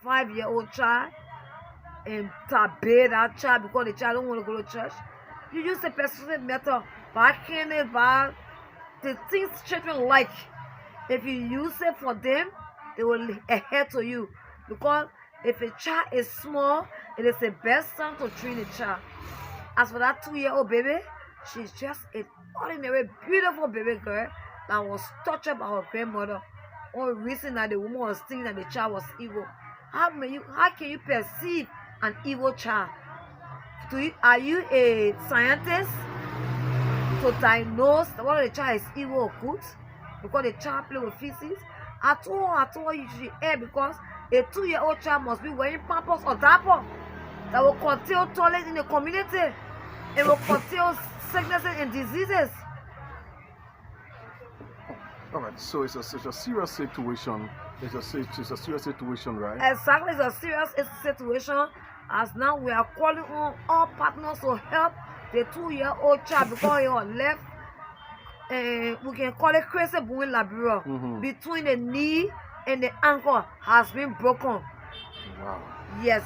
5-year-old child and tabay that child because the child don't want to go to church. You use the persuasive method by candy, by the things children like. If you use it for them, they will adhere to you. Because if a child is small, it is the best time to train a child. As for that 2-year-old baby, she's just an ordinary, beautiful baby girl that was tortured by her grandmother. Only reason that the woman was thinking that the child was evil. How can you perceive an evil child? Are you a scientist to diagnose whether the child is evil or good? Because the child play with feces? At all you should err because a 2-year-old child must be wearing pampers or diaper that will curtail toilets in the community. It will curtail sicknesses and diseases. All right, so it's a serious situation. It's a serious situation, right? Exactly, it's a serious situation. As now we are calling on all partners to help the 2-year-old child because he was left, we can call it crazy bone labura between the knee and the ankle has been broken. Wow. Yes.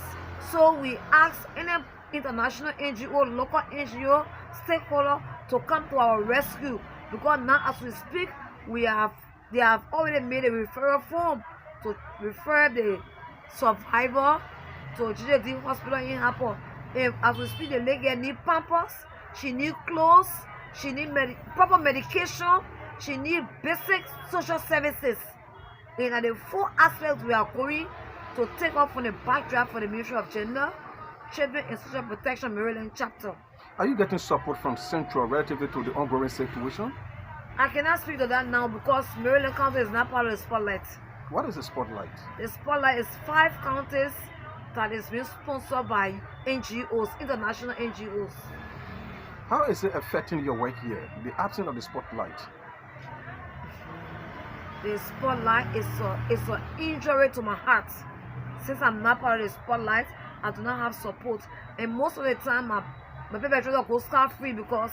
So we ask any international NGO, local NGO, stakeholder to come to our rescue because now as we speak, they have already made a referral form to refer the survivor to GJD hospital in Hapo. As we speak, the lady need pampers, she need clothes, she need proper medication, she need basic social services. And at the 4 aspects we are going to take off from the backdraft for the Ministry of Gender, Children and Social Protection Maryland chapter. Are you getting support from Central relatively to the ongoing situation? I cannot speak to that now because Maryland County is not part of the spotlight. What is the spotlight? The spotlight is 5 counties that is being sponsored by NGOs, international NGOs. How is it affecting your work here, the absence of the spotlight? The spotlight is an injury to my heart. Since I'm not part of the spotlight, I do not have support. And most of the time, my perpetrator goes scot-free because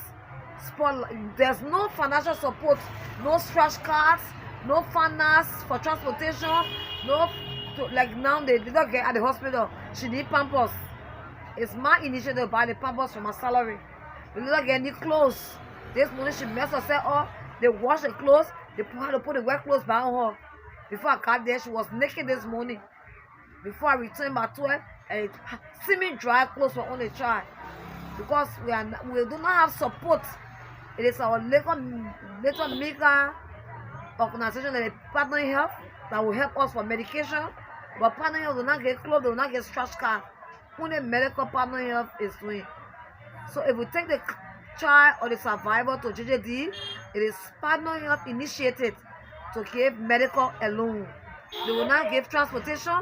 there's no financial support, no scratch cards, no finance for transportation, like now they don't get at the hospital. She need pampers. It's my initiative to buy the pampers from my salary. They don't get any clothes. This morning she messed herself up. They wash the clothes. They had to put the wet clothes back on her. Before I got there, she was naked this morning. Before I returned by 12, and semi-dry clothes for only child. Because we do not have support. It is our little maker organization that is Partnering Health that will help us for medication. But Partnering Health will not get clothes, they will not get scratch card. Only medical Partnering Health is doing. So if we take the child or the survivor to JJD, it is Partnering Health initiated to give medical alone. They will not give transportation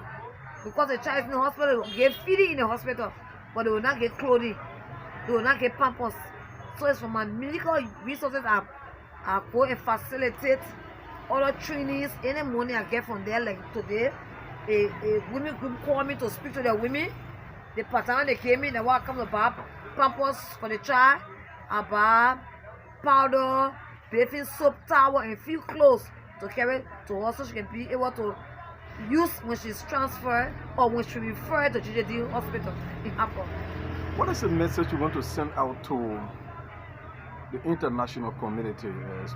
because the child is in the hospital. They will give feeding in the hospital, but they will not get clothing. They will not get pampers. So it's from my medical resources I go and facilitate other trainings. Any money I get from there, like today, a women group called me to speak to the women. The pattern they came in, they want to come to buy pampers for the child, I buy powder, bathing soap, towel, and few clothes to carry to her so she can be able to use when she's transferred or when she referred to GJD hospital in Apple. What is the message you want to send out to the international community,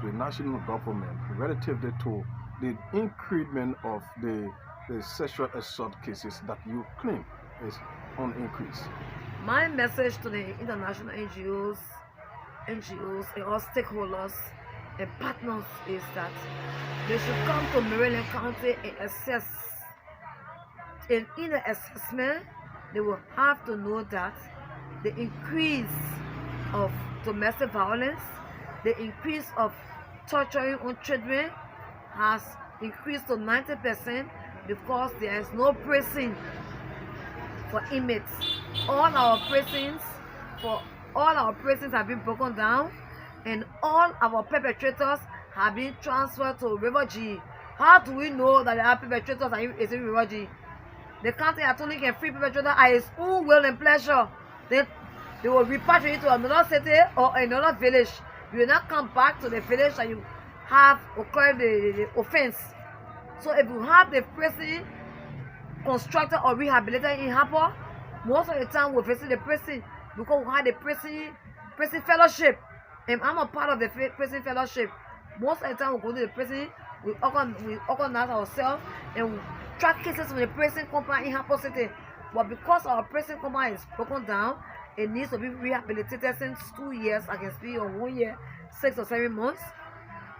the national government, relatively to the increment of the sexual assault cases that you claim is on increase? My message to the international NGOs and all stakeholders and partners is that they should come to Maryland County and assess. And in the assessment, they will have to know that the increase of domestic violence, the increase of torturing on children has increased to 90% because there is no prison for inmates. All our prisons have been broken down and all our perpetrators have been transferred to River G. How do we know that our perpetrators are in River G? The county attorney can free perpetrator at his own will and pleasure. Then they will repatriate to another city or another village. You will not come back to the village that you have occurred the offense. So if you have the prison constructed or rehabilitated in Harper. Most of the time we're facing the prison because we had the prison fellowship. And I'm a part of the prison fellowship. Most of the time we go to the prison, we organize ourselves and we track cases from the prison company in Harper City. But because our prison company is broken down, it needs to be rehabilitated since 2 years, I can speak of 1 year, 6 or 7 months.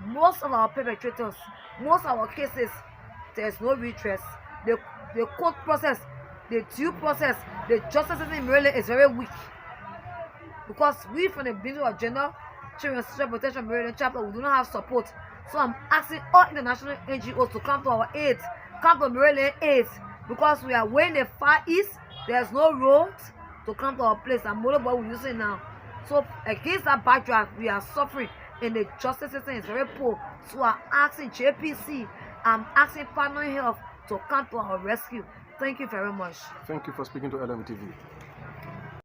Most of our perpetrators, most of our cases, there's no redress. The court process, the due process, the justice system in Maryland is very weak. Because we from the Bureau of Gender, Children and Social Protection Maryland chapter, we do not have support. So I'm asking all international NGOs to come to our aid, come to Maryland aid, because we are way the far east, there's no road to come to our place, and motorbike we're using now. So against that backdrop, we are suffering, and the justice system is very poor. So I'm asking JPC, I'm asking Partner Health to come to our rescue. Thank you very much. Thank you for speaking to LMTV.